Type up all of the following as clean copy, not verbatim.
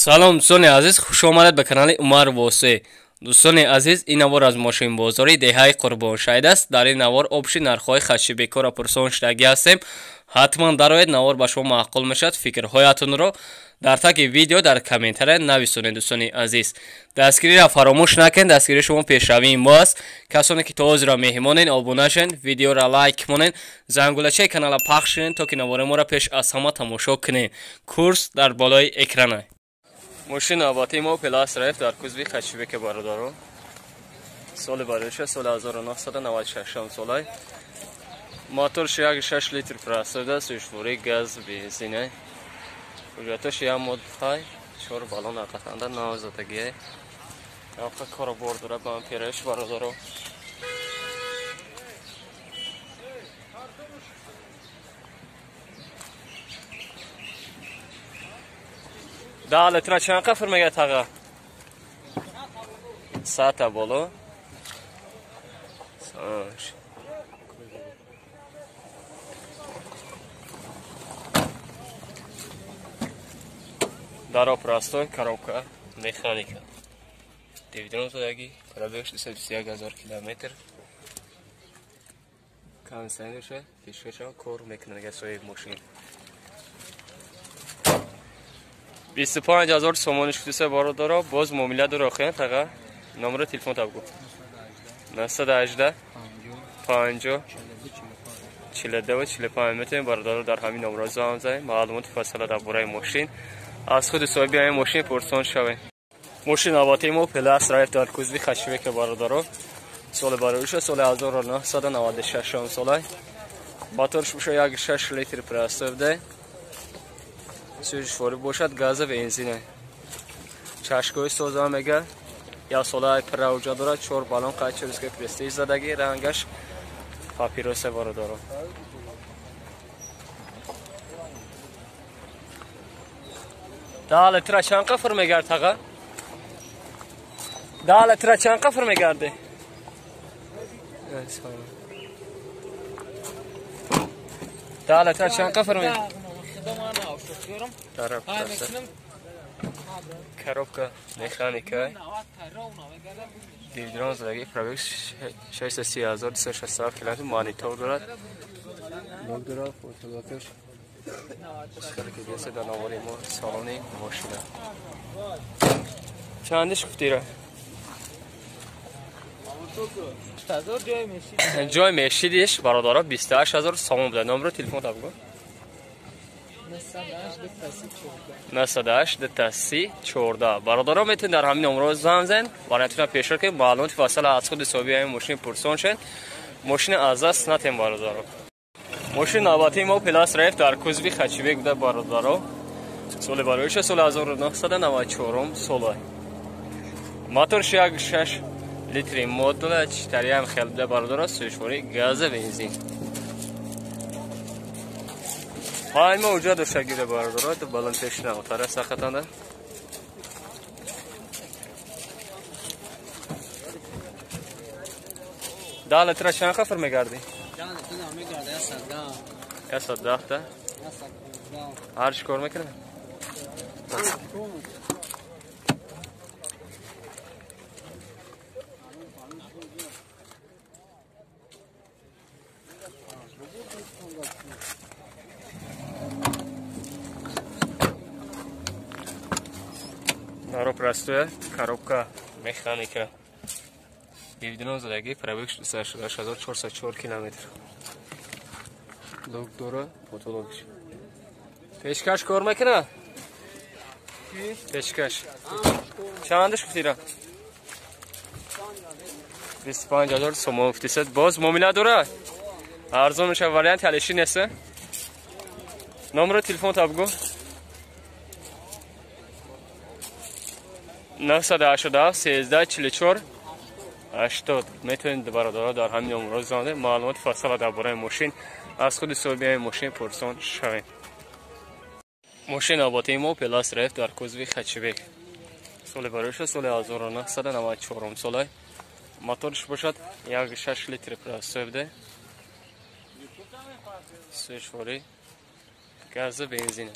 салом дӯстони азиз, хуш омадед ба канали Умар Восеъ. дӯстони азиз, ин навор аз мошинбозори деҳаи Қурбоншаҳид аст. дар ин навор обши нархҳои хадши бекора пурсон шудагӣ ҳастем. ҳатман дароед, навор ба шумо маъқул мешавад. фикрҳоятонро дар таги видео дар комментария нависонед. дӯстони азиз, дастгириро фаромӯш накунед. дастгири шумо пешравии мо аст. касоне ки то ҳозира меҳмонен, обуна шавед, видеоро лайк монед, зангулачаи канала пахш шунед, то ки навори моро пеш аз ҳама тамошо кунед. курс дар болои экрана. ماشین آباتی ما پلاس رفت در کوزوی خشبک برادرو. سال بارش سال 1996 سالای. موتور 6 لیتر پراسوده، سوشوری گاز بنزینه. اجراتش یه مود های چهار بالون آتخانده نوازدگیه. آخه کارو برداره با پیرش برادرو. ده لیتر چند قفر میگه تاقا؟ 100 بالو. دارو پراستوی коробка механика. 90 пробег 61000 км. Консенсуше пешкаша кор мекунад свои машин. 25000 сомон шуктиса бародаро, боз муомила дора охиан тага. Номер телефон табгу. 918 50 49 45 метр бародаро дар ҳамин номер зам зай. маълумоти фасала дар бораи машин аз худи соҳиби ҳамин машин пурсон шавед. машин аватои мо пелас райф дар кузви хашвек бародаро. соли бароиша соли 1996 солай. моторш буша 1.6 литр прасовде. سوژفوری باشد گاز بنزینه. چشم‌های سوزان میگه یا سولای پراوجا داره 4 بالون قاچوز که پرستیج زدگی رنگش پاپیروس وارد داره. دال ترا چند قفر میگرد آقا؟ دال ترا چند قفر میگرده؟ دال ترا چند قفر میگرد؟ коробка механика 90 пробег 630267 км монитор дорад лог дорад фотографияш скаркидеса дар навори мо салони машина чандиш гуфтира ҷой мешидиш бародаро 28000 сомон буда номеро телефон табгу 98 10 14 برادرها میتونید در همین نمره زنگ بزنید براتون پیشنهاد کنم معلومات فاصله از خود صاحب این ماشین پرسون شد ماشین از دست ندیم برادرها ماشین آباتی ما پلاس رفت در کوزوی خچیبک بوده برادرها سال بارایش سال 1994 سال موتور 6 لیتر مدل چتری هم خیلی بوده برادرها سوژفوری گاز بنزین های ما اونجا دوشک گیره بارداره تو بالان پیش نموتاره سختانده دال ترا چند خفر میگردی؟ میگرده 110 تا؟ هر چی کار میکنه؟ Наро простая коробка механика 90 пробег 66404 км. лог дора фотологиш. пешкаш кор мекуна? пешкаш. чандиш гуфтира? 25000 сомон гуфтисад. боз муомила дора? арзон мешава вариант ҳалиши нест? номеро телефон табгу 918 13 44 80 میتونید برادرها در همین نمره زنده معلومات فاصله درباره ماشین از خود صاحب ماشین پرسون شوید. ماشین آباتی ما پلاس رفت در کوزوی خچیبک سال بارش سال 1994 سالای موتورش باشد 1.6 لیتر پراسوده سوژفوری گاز بنزینه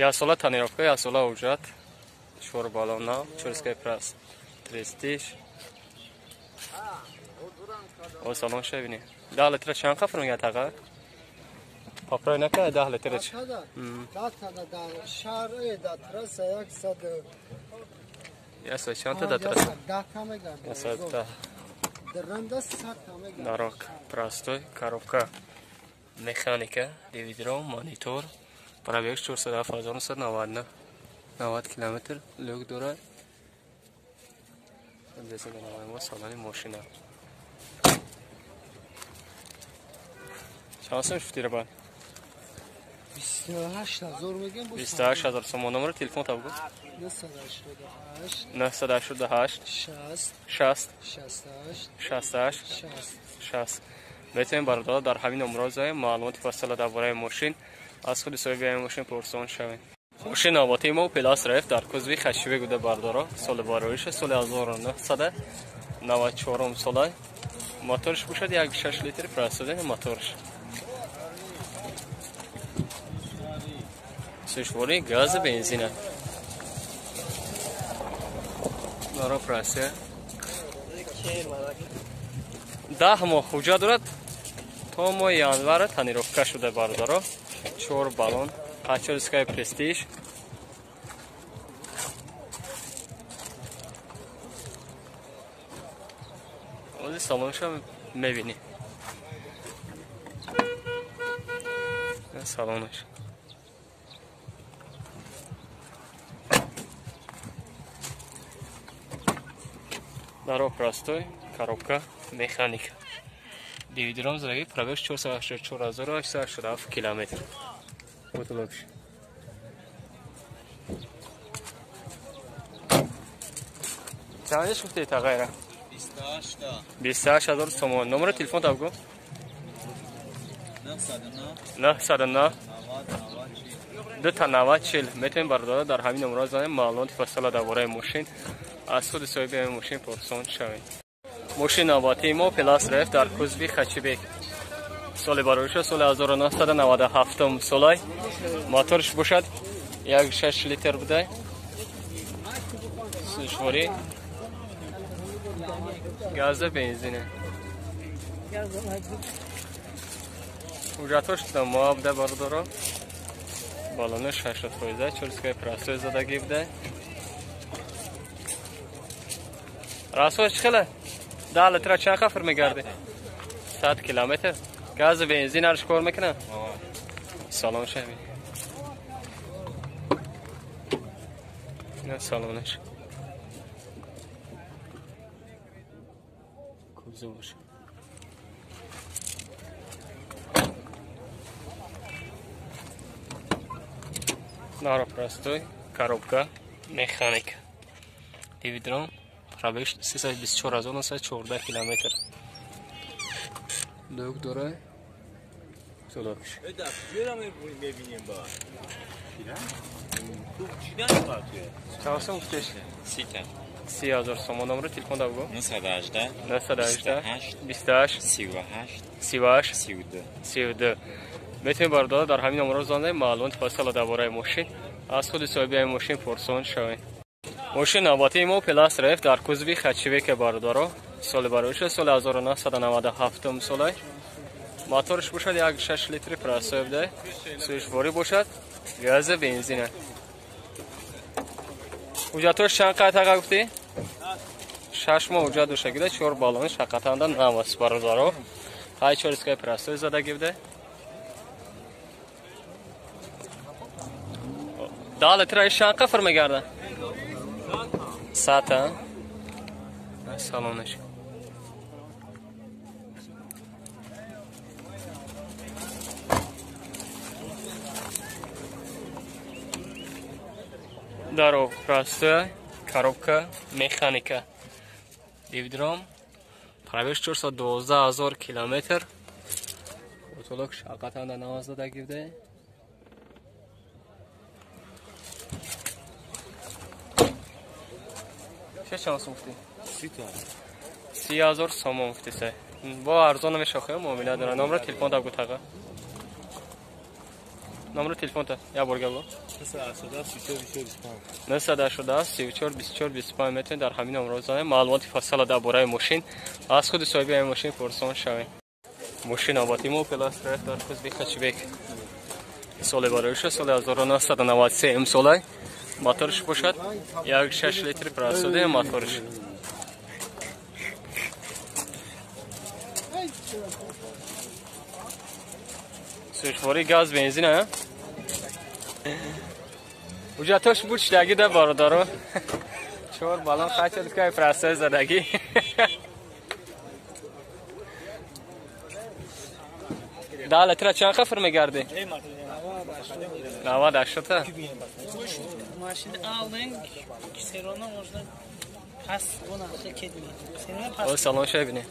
Я сола тонировка, я сола уджат. Чор балона, чорская прас. Престиж. О салон шевини. 10 литр чанд кафр мегад тага? Поправ накард 10 литр. Да, шар да траса 100. Я чанд да траса. 10 та мегад. Я 100. Дранда 100 та мегад. Нарок, простой, коробка. Механика, дивидром, монитор. Пробег 490 километр. Люк дора. Здесь мы салоне машина. Чансы шуфтира ба? 28000 میگم. 28000 сомон. Номер телефон табгу? 988 60 68 60. метавонед бародаро дар ҳамин номерҳо зоем маълумоти фассала дар бораи мошин аз худи соҳиби мошин пурсон шавем. ماشین نوبتی ما پلاس رفت در کوزوی خشیبه گوده بردارا سال بارویش سال 1994 ساله موتورش باشد 1.6 لیتر فرستاده موتورش سوشواری گاز بنزینه دارا پرسه 10 ماه حجت دارد تا ماه январ тонировка شده بردارا 4 балон Хачерская престиж. Вот здесь салонша мебини. Салоныш. Дорог простой, коробка, механика. Дивидером зраги пробег 4848 километр. Вот лучше. Чаниш гуфтед тағайра? 28000 сомон. Номер телефон табгу? 909 290 метавонед бардора дар ҳамин номерҳо занед маълумоти фассала дар бораи мошин аз худи соҳиби мошин пурсон шавед. мошин навбатии мо пилас рефт дар кузви хачибек соли бароиша соли 1997 солай моторш бошад 1.6 литр буде сушвори газа бензине уҷатош да мо буде бардоро балони 60% чорская простой задаги буде расош хела 10 литр чанд хафр мегарди 100 километр گاز بنزین ارش کار میکنه سلام شبی نه سلامش کوزه باشه نارو простой коробка механика дивидром пробег 324914 километр люк داره سلامش ببینیم با چیدن پاتوه چهارسه مفتش 30000 سومون نمره تلفن دو بگو 918 28 38 32 میتونید باردار در همین نمره زنده معلومات فاصله درباره ماشین از خود صاحب ماشین پرسان شوید ماشین نوبتی ما پلاس رفت در کوزوی خچیوک باردارا سال باروش سال 1997 ساله موتورش باشد 1.6 لیتر پراسوب ده سوشواری باشد گاز بنزینه اوجاتوش چند قطعه گفتی؟ 6 ماه اوجات دوشه گیده 4 بالونش حقیقتا نواس باردارا های 4 اسکای پراسوب زده گیده 10 لیتر چند قفر میگرده؟ 100 ها؟ سالانش даро простая коробка механика дивидром пробег 412000 километр потолок шақатан да навозда дагивде چه چانس مفتی؟ 30000 سوم مفتی سه با ارزان میشه خیلی معامله دارن نمره تلفن دو گوتاقه номер телефонта я боргало 918-34-25 метен дар ҳамин номро занед маълумоти фассала дар бораи мошин аз худи соҳиби ҳамин мошин пурсон шавед. ماشین آبادیمو پلاس رفت در کوز بیخچبک سال باروش سال 1993 امسال موتورش باشد 1.6 لیتر پراسوده موتورش سوشواری گاز بنزین ها وجاتش بود شدگی ده باردارو چهار بالون خاطر که پراسه زدگی داله ترا چند خفر میگردی؟ 90-80 تا؟ ماشین آلنگ سیرونا можна پس بنا خیلی او سالن شای بینی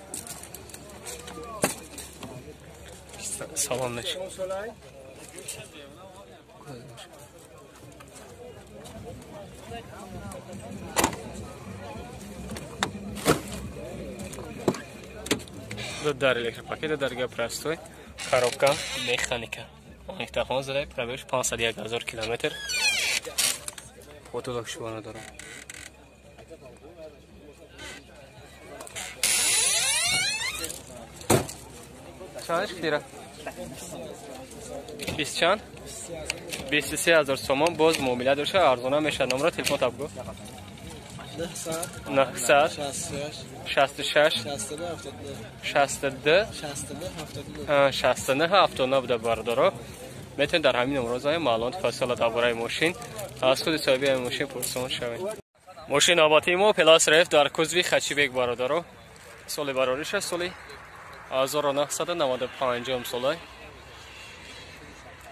سالن نش در الکتریک پاکت درگاه پرستوی коробка механика диктофон зада пробеж 501,000 километр фотолог шувана дорам чанш кира 20 чан 23000 сомон боз муомила доша арзона мешад номер телефон табгу 900 66 62 69 79 بوده باردارو میتونید در همین نمره زنگ معلومات فصل درباره ماشین از خود صاحب این ماشین پرسان شوید. ماشین آبادیمو پلاس رفت در کوزوی خچیبک باردارو سال باراریش سال 1995 امسال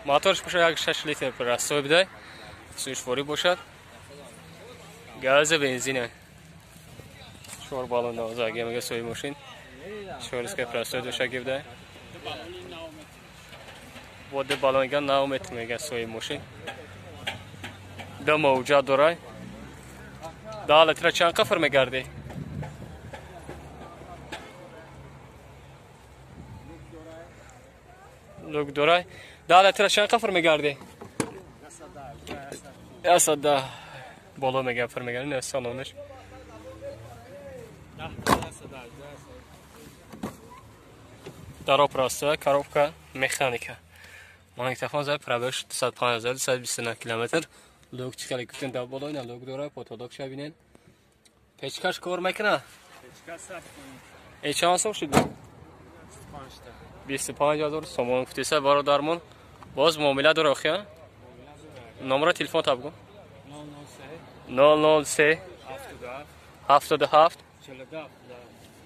موتورش باشه 1.6 لیتر پراسو بده سوشواری باشد گاز بنزینه شور بالون نوزاگی میگه سوی ماشین شورش که پرستوی دوشه گیبده بوده بالون میگه 9 متر میگه سوی ماشین دو موجه دارای داله ترا چند قفر میگرده لوگ دارای داله ترا چند قفر میگرده 110 بالا میگه قفر میگرده نه سالونش در پراسته коробка механика магнитофон зад пробеж 250,229 километр лук чикали гуфтен да боло ина лук дора потолок шабинен печкаш кор мекна чанд сом шуд 25000 сомон гуфтеса бародармон боз муомила дора охя номер телефон табгу 003 77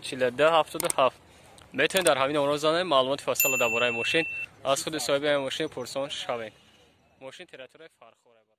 42 77 میتونید در همین نمره زنگ معلومات فاصله درباره ماشین از خود صاحب ماشین پرسان شوید. ماشین تراکتور فرخوره